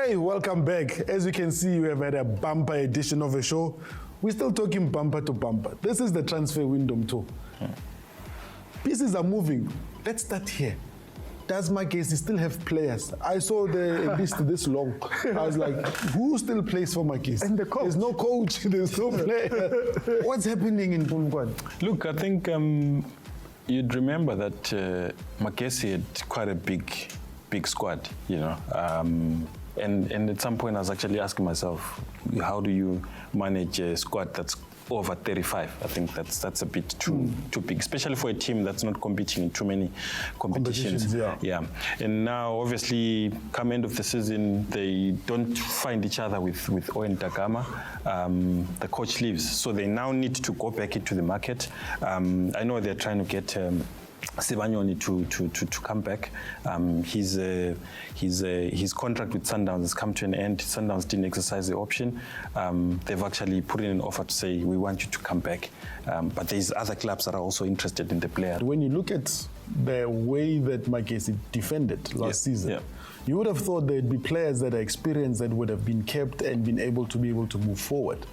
Hey, welcome back. As you can see, we have had a bumper edition of a show. We're still talking bumper to bumper. This is the transfer window, Mpho. Pieces are moving. Let's start here. Does Magesi still have players? I saw the list this long. I was like, who still plays for Magesi? And the coach. There's no coach, there's no player. What's happening in Pulmkwan? Look, I think you'd remember that Magesi had quite a big squad, you know. And at some point I was actually asking myself, how do you manage a squad that's over 35? I think that's a bit too big, especially for a team that's not competing in too many competitions. Yeah. And now, obviously, come end of the season, they don't find each other with Owen Da Gama. The coach leaves, so they now need to go back into the market. I know they're trying to get Sibanyoni to come back. His contract with Sundowns has come to an end. Sundowns didn't exercise the option. They've actually put in an offer to say, we want you to come back. But there's other clubs that are also interested in the player. When you look at the way that Magesi defended last season, you would have thought there'd be players that are experienced that would have been kept and been able to move forward.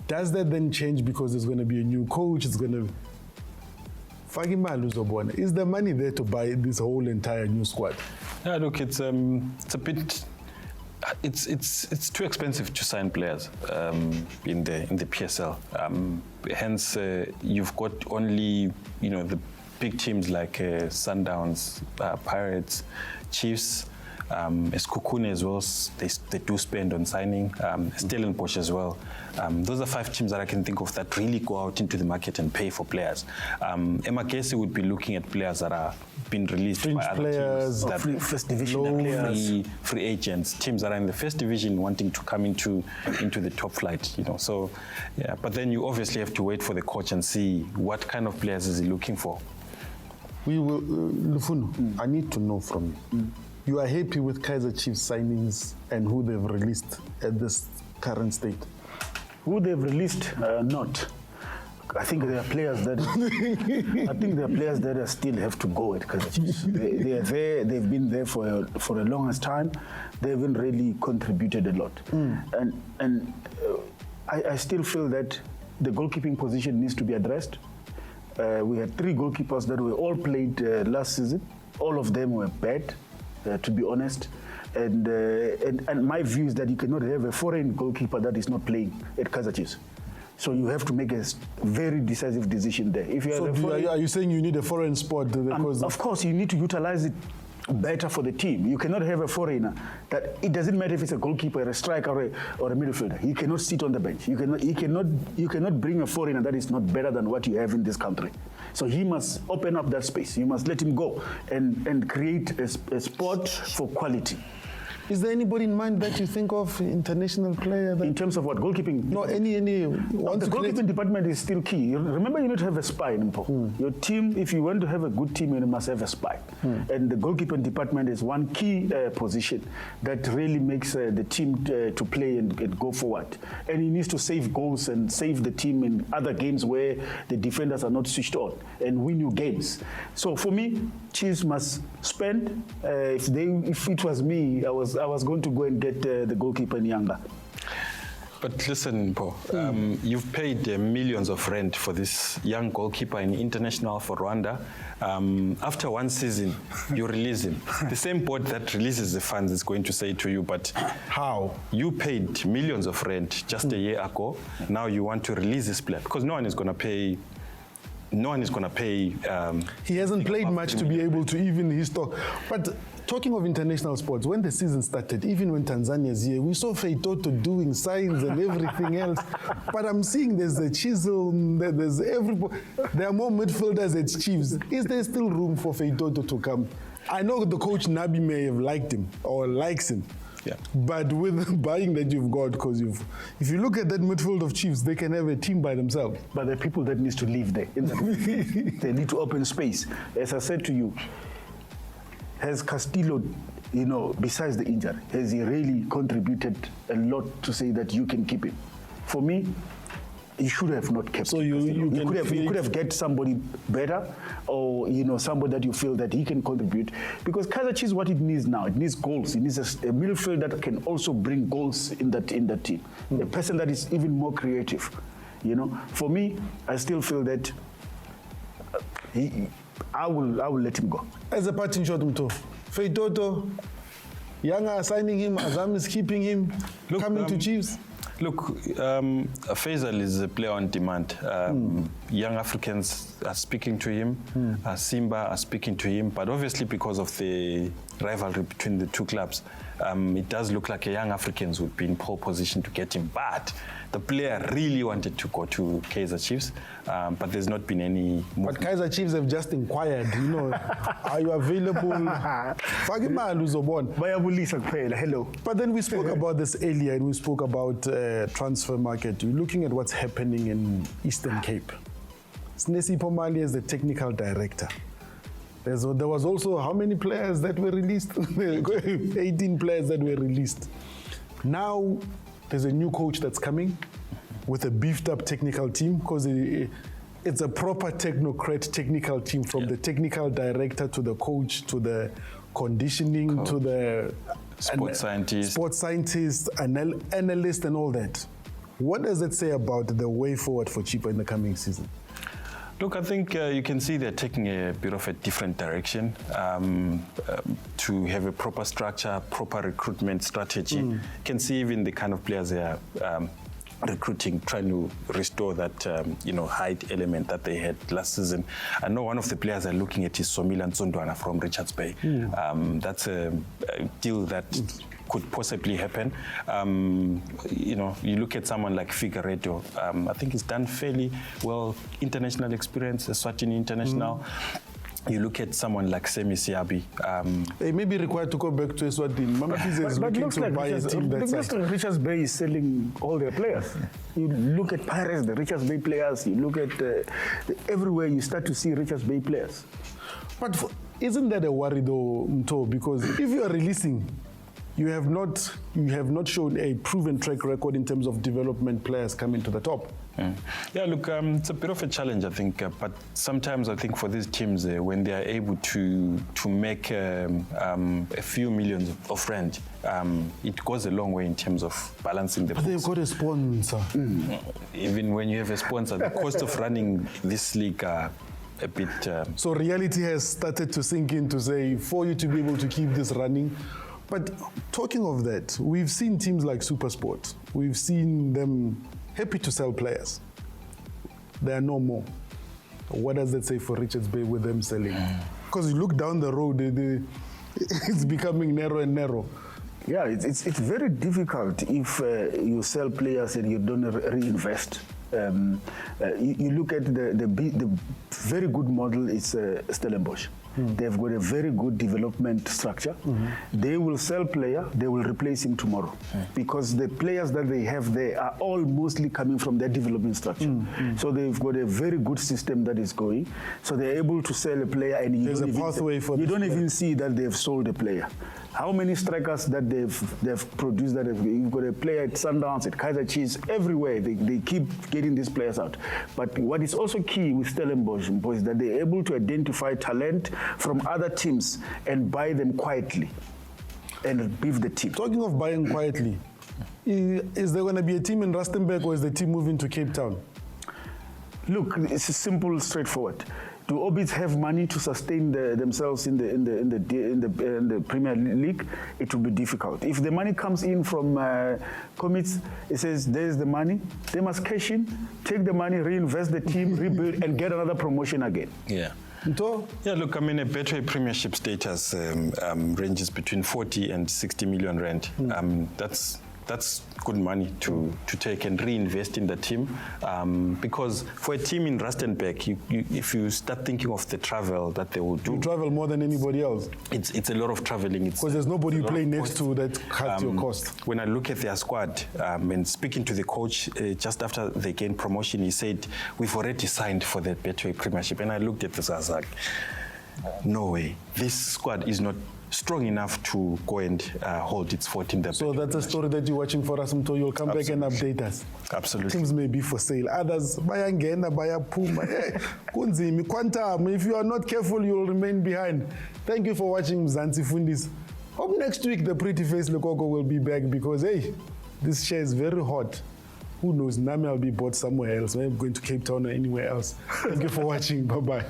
Does that then change because there's going to be a new coach? It's going to... Is the money there to buy this whole entire new squad? Yeah, look, it's a bit. It's too expensive to sign players in the PSL. Hence, you've got only the big teams like Sundowns, Pirates, Chiefs. Sekhukhune as well, they do spend on signing. Stellenbosch as well. Those are 5 teams that I can think of that really go out into the market and pay for players. Magesi would be looking at players that are being released by other players, teams. That first division players. Free agents, teams that are in the first division wanting to come into the top flight. So, yeah. But then you obviously have to wait for the coach and see what kind of players is he looking for. We will, Lufuno, I need to know from you. You are happy with Kaizer Chiefs signings and who they've released at this current state? Who they've released, not. I think there are players that still have to go at Kaizer Chiefs. They are there. They've been there for a longest time. They haven't really contributed a lot, and I still feel that the goalkeeping position needs to be addressed. We had 3 goalkeepers that were all played last season. All of them were bad. To be honest, and my view is that you cannot have a foreign goalkeeper that is not playing at Kaizer Chiefs. So you have to make a very decisive decision there. If you are you saying you need a foreign spot? Because of course, you need to utilize it better for the team. You cannot have a foreigner that it doesn't matter if it's a goalkeeper, a striker, or a midfielder. He cannot sit on the bench. You cannot bring a foreigner that is not better than what you have in this country. So he must open up that space. You must let him go and create a spot for quality. Is there anybody in mind that you think of, international player? In terms of what, goalkeeping? No, any. The goalkeeping department is still key. Remember, you need to have a spine, Mpho. Your team, if you want to have a good team, you must have a spine. And the goalkeeping department is one key position that really makes the team to play and go forward. And he needs to save goals and save the team in other games where the defenders are not switched on and win you games. So for me, Chiefs must spend. If it was me, I was going to go and get the goalkeeper in Yanga. But listen, Mpho, you've paid millions of rent for this young goalkeeper in international for Rwanda. After one season, you release him. The same board that releases the funds is going to say to you, but how? You paid millions of rent just a year ago. Now you want to release this player because no one is going to pay. He hasn't played much to be able to even his stock. But talking of international sports, when the season started, even when Tanzania's here, we saw Feitoto doing signs and everything else. But I'm seeing there's a Chisel, there's everybody. There are more midfielders at Chiefs. Is there still room for Feitoto to come? I know the coach Nabi may have liked him or likes him. Yeah. But with the buying that you've got, because if you look at that midfield of Chiefs, they can have a team by themselves. But the people that needs to live there, they need to open space. As I said to you, has Castillo, besides the injury, has he really contributed a lot to say that you can keep him? For me, you should have not kept. So him. you could have get somebody better, or somebody that you feel that he can contribute. Because Kaizer Chiefs, what it needs now, it needs goals. It needs a midfield that can also bring goals in that team. A person that is even more creative. For me, I still feel that I will let him go. As a parting shot, Mpho, Feitoto, Yanga signing him, Azam is keeping him, coming to Chiefs. Look, Faisal is a player on demand. Young Africans are speaking to him, Simba are speaking to him, but obviously because of the rivalry between the two clubs, it does look like young Africans would be in pole position to get him. But the player really wanted to go to Kaizer Chiefs, but there's not been any movement. But Kaizer Chiefs have just inquired, are you available? Hello. But then we spoke about this earlier, and we spoke about transfer market. We're looking at what's happening in Eastern Cape. Snesi Pomali is the technical director. There was also how many players that were released? 18 players that were released. Now there's a new coach that's coming with a beefed up technical team, because it's a proper technocrat technical team, from the technical director to the coach to the conditioning to the sports scientist, analyst and all that. What does it say about the way forward for Chippa in the coming season? Look, I think you can see they're taking a bit of a different direction to have a proper structure, proper recruitment strategy. You can see even the kind of players they are recruiting, trying to restore that height element that they had last season. I know one of the players they're looking at is Somila Ntsondwana from Richards Bay. That's a deal that could possibly happen. You look at someone like Figueiredo. I think he's done fairly well, international experience, Eswatini international. You look at someone like Semi Siabi. They may be required to go back to Eswatini. Mamaphize is looking to buy a team that's like Richards Bay is selling all their players. You look at Pirates, the Richards Bay players. You look at everywhere, you start to see Richards Bay players. But isn't that a worry though, Mpho? Because if you are releasing, you have not shown a proven track record in terms of development players coming to the top. Yeah, look, it's a bit of a challenge, I think. But sometimes I think for these teams, when they are able to make a few millions of rent, it goes a long way in terms of balancing the books. But they've got a sponsor. Even when you have a sponsor, the cost of running this league are a bit... So reality has started to sink in to say, for you to be able to keep this running. But talking of that, we've seen teams like SuperSport. We've seen them happy to sell players. There are no more. What does that say for Richards Bay with them selling? Because you look down the road, it's becoming narrow and narrow. Yeah, it's very difficult if you sell players and you don't reinvest. You look at the very good model is Stellenbosch. They've got a very good development structure. They will sell player, they will replace him tomorrow. Because the players that they have there are all mostly coming from their development structure. So they've got a very good system that is going. So they're able to sell a player and you don't even see that they've sold a player. How many strikers that they've produced that you've got a player at Sundowns, at Kaizer Chiefs, everywhere. They keep getting these players out. But what is also key with Stellenbosch is that they're able to identify talent from other teams and buy them quietly and beef the team. Talking of buying quietly, is there going to be a team in Rustenburg, or is the team moving to Cape Town? Look, it's simple, straightforward. Do Orbits have money to sustain themselves in the Premier League? It will be difficult. If the money comes in from commits, it says there's the money. They must cash in, take the money, reinvest the team, rebuild, and get another promotion again. Yeah. Mpho? Yeah, look, I mean, a Betway Premiership status ranges between 40 and 60 million rand. That's good money to take and reinvest in the team, because for a team in Rustenburg, if you start thinking of the travel that they will do, you travel more than anybody else. It's a lot of traveling. Because there's nobody you play next to that cuts your cost. When I look at their squad and speaking to the coach just after they gained promotion, he said, "We've already signed for the Betway Premiership." And I looked at this, I was like, "No way! This squad is not strong enough to go and hold its fort in the So that's a story that you're watching for us, Mpho. You'll come back and update us. Absolutely. Teams may be for sale. Others, bayangena, bayapuma. Kunzimi, quantum. If you are not careful, you will remain behind. Thank you for watching Mzansi Fundis. Hope next week the pretty face Lekoko will be back because, hey, this share is very hot. Who knows? Nami I'll be bought somewhere else. Maybe going to Cape Town or anywhere else. Thank you for watching. Bye-bye.